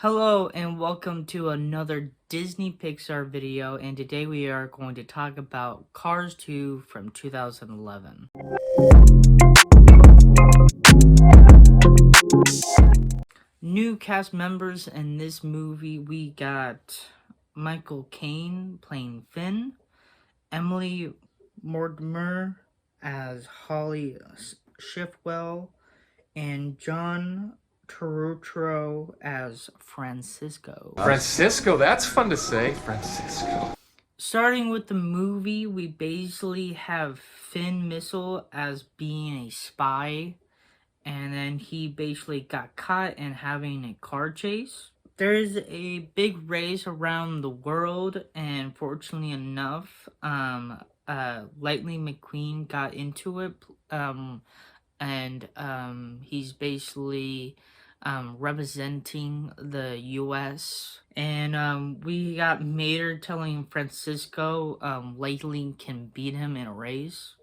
Hello and welcome to another Disney Pixar video, and today we are going to talk about Cars 2 from 2011. New cast members in this movie, we got Michael Caine playing Finn, Emily Mortimer as Holly Shiftwell, and John Turturro as Francisco. Francisco, that's fun to say. Francisco. Starting with the movie, we basically have Finn Missile as being a spy, and then he basically got caught and having a car chase. There's a big race around the world, and fortunately enough, Lightning McQueen got into it, and he's basically representing the U.S. And we got Mater telling Francisco Lightning can beat him in a race.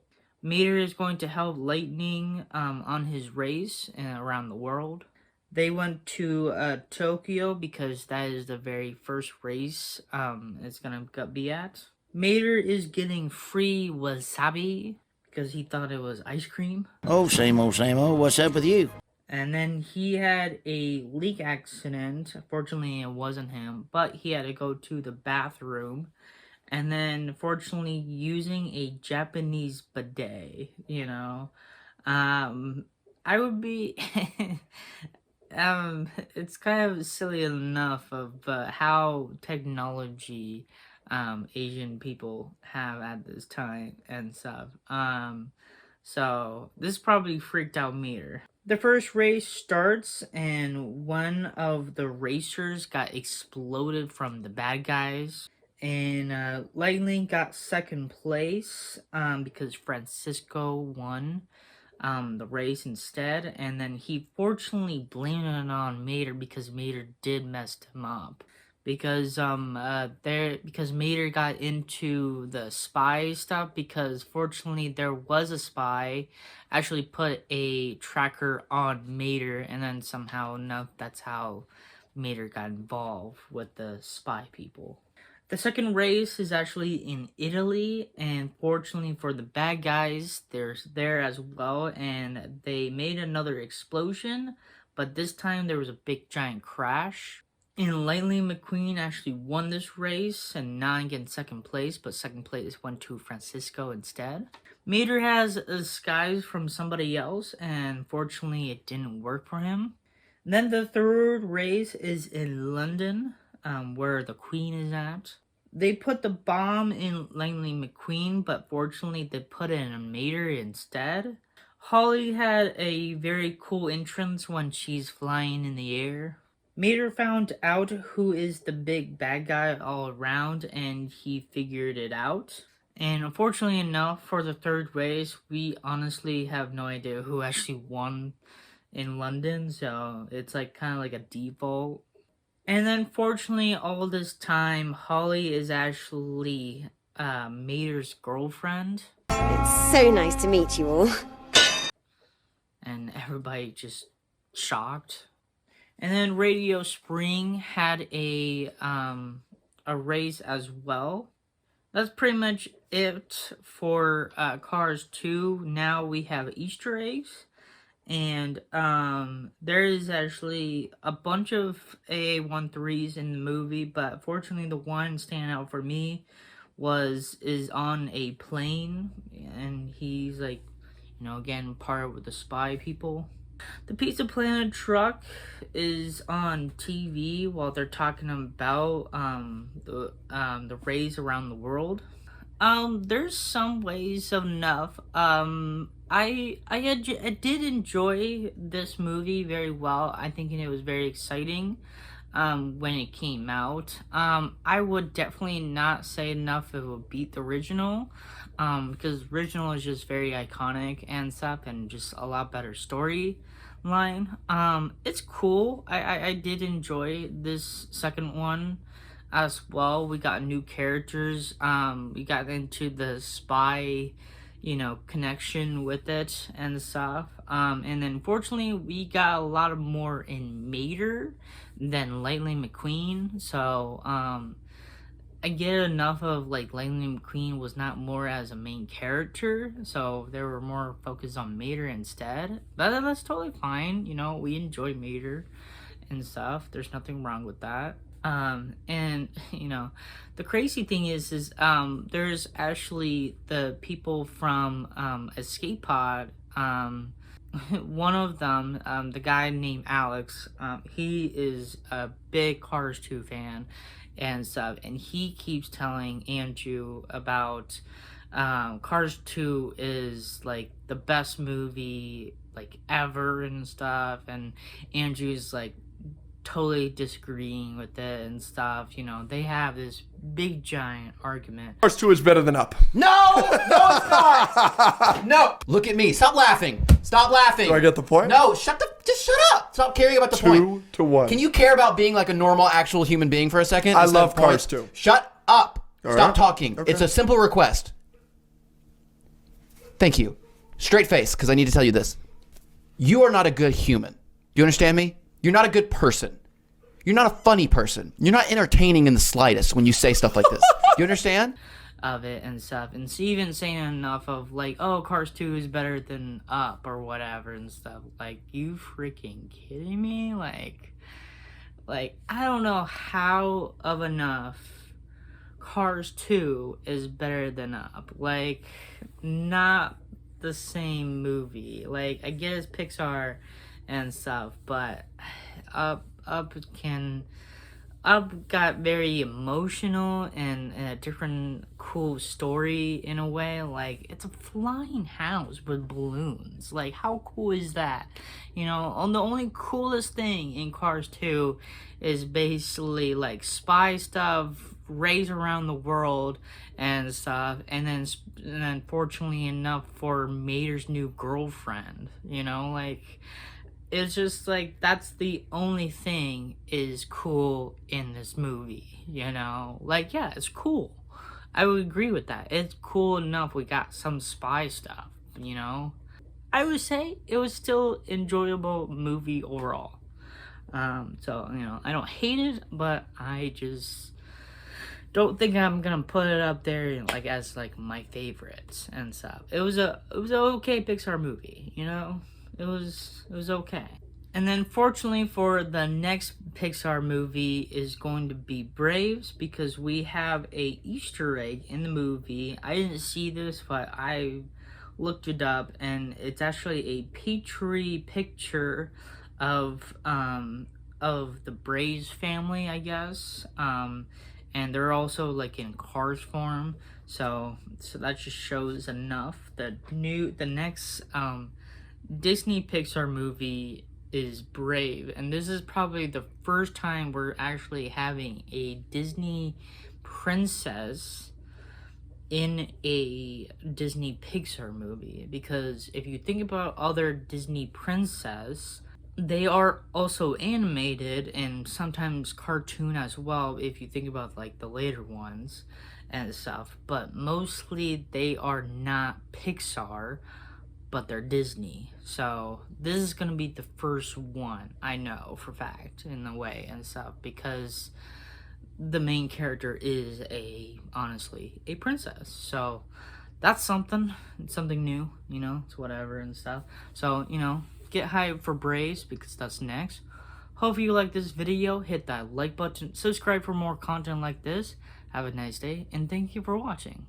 Mater is going to help Lightning on his race around the world. They went to Tokyo because that is the very first race it's gonna be at. Mater is getting free wasabi because he thought it was ice cream. Oh, same old, what's up with you? And then he had a leak accident. Fortunately, it wasn't him, but he had to go to the bathroom. And then, fortunately, using a Japanese bidet, I would be, it's kind of silly enough of how technology, Asian people have at this time and stuff. So this probably freaked out Meter. The first race starts and one of the racers got exploded from the bad guys. And Lightning got second place because Francisco won the race instead. And then he fortunately blamed it on Mater because Mater did mess him up. Because Mater got into the spy stuff, because fortunately there was a spy actually put a tracker on Mater, and then somehow enough that's how Mater got involved with the spy people. The second race is actually in Italy, and fortunately for the bad guys, they're there as well, and they made another explosion, but this time there was a big giant crash. And Lightning McQueen actually won this race and not getting second place, but second place went to Francisco instead. Mater has a disguise from somebody else, and fortunately it didn't work for him. Then the third race is in London, where the Queen is at. They put the bomb in Lightning McQueen, but fortunately they put it in Mater instead. Holly had a very cool entrance when she's flying in the air. Mater found out who is the big bad guy all around, and he figured it out. And unfortunately enough, for the third race, we honestly have no idea who actually won in London, so it's like kind of like a default. And then fortunately, all this time, Holly is actually Mater's girlfriend. It's so nice to meet you all. And everybody just shocked. And then Radio Spring had a race as well. That's pretty much it for Cars 2. Now we have Easter eggs. And there is actually a bunch of AA13s in the movie, but fortunately the one standing out for me is on a plane, and he's like, again, part with the spy people. The Pizza Planet truck is on TV while they're talking about the race around the world. There's some ways of enough. I did enjoy this movie very well. I think it was very exciting when it came out. I would definitely not say enough it would beat the original, because original is just very iconic and stuff, and just a lot better storyline. It's cool. I did enjoy this second one as well. We got new characters. We got into the spy connection with it and stuff. And then fortunately we got a lot of more in Mater than Lightning McQueen. So I get enough of like Lightning McQueen was not more as a main character, so they were more focused on Mater instead. But that's totally fine. We enjoy Mater and stuff. There's nothing wrong with that. And the crazy thing is there's actually the people from Escape Pod. One of them, the guy named Alex, he is a big Cars 2 fan and stuff, and he keeps telling Andrew about Cars 2 is like the best movie like ever and stuff, and Andrew's like totally disagreeing with it and stuff. They have this big giant argument. Cars 2 is better than Up. No, it's not. No, look at me. Stop laughing. Stop laughing. Do I get the point? No, just shut up. Stop caring about the point. 2-1. Can you care about being like a normal, actual human being for a second? I instead love of point? Cars 2. Shut up. All Stop right. talking. Okay. It's a simple request. Thank you. Straight face, because I need to tell you this. You are not a good human. You understand me? You're not a good person. You're not a funny person. You're not entertaining in the slightest when you say stuff like this. You understand? Of it and stuff, and Steven saying enough of like, oh, Cars 2 is better than Up or whatever and stuff. Like, you freaking kidding me? Like I don't know how of enough Cars 2 is better than Up. Like, not the same movie. Like, I get it's Pixar and stuff, but Up got very emotional and a different cool story in a way. Like, it's a flying house with balloons. Like, how cool is that? The only coolest thing in Cars 2 is basically like spy stuff, race around the world and stuff, and then fortunately enough for Mater's new girlfriend. Like, it's just like that's the only thing is cool in this movie. Like, yeah, it's cool. I would agree with that. It's cool enough we got some spy stuff. I would say it was still enjoyable movie overall. So I don't hate it, but I just don't think I'm gonna put it up there like as like my favorites and stuff. It was an okay Pixar movie. It was okay. And then fortunately for the next Pixar movie is going to be Braves, because we have a Easter egg in the movie. I didn't see this, but I looked it up, and it's actually a Petri picture of the Braves family, I guess. And they're also like in Cars form. So that just shows enough. The next Disney Pixar movie is Brave, and this is probably the first time we're actually having a Disney princess in a Disney Pixar movie, because if you think about other Disney princess, they are also animated and sometimes cartoon as well, if you think about like the later ones and stuff, but mostly they are not Pixar, but they're Disney. So this is gonna be the first one, I know for fact, in a way and stuff, because the main character is honestly a princess. So that's something new, it's whatever and stuff. So, get hyped for Braves, because that's next. Hope you like this video. Hit that like button, subscribe for more content like this. Have a nice day, and thank you for watching.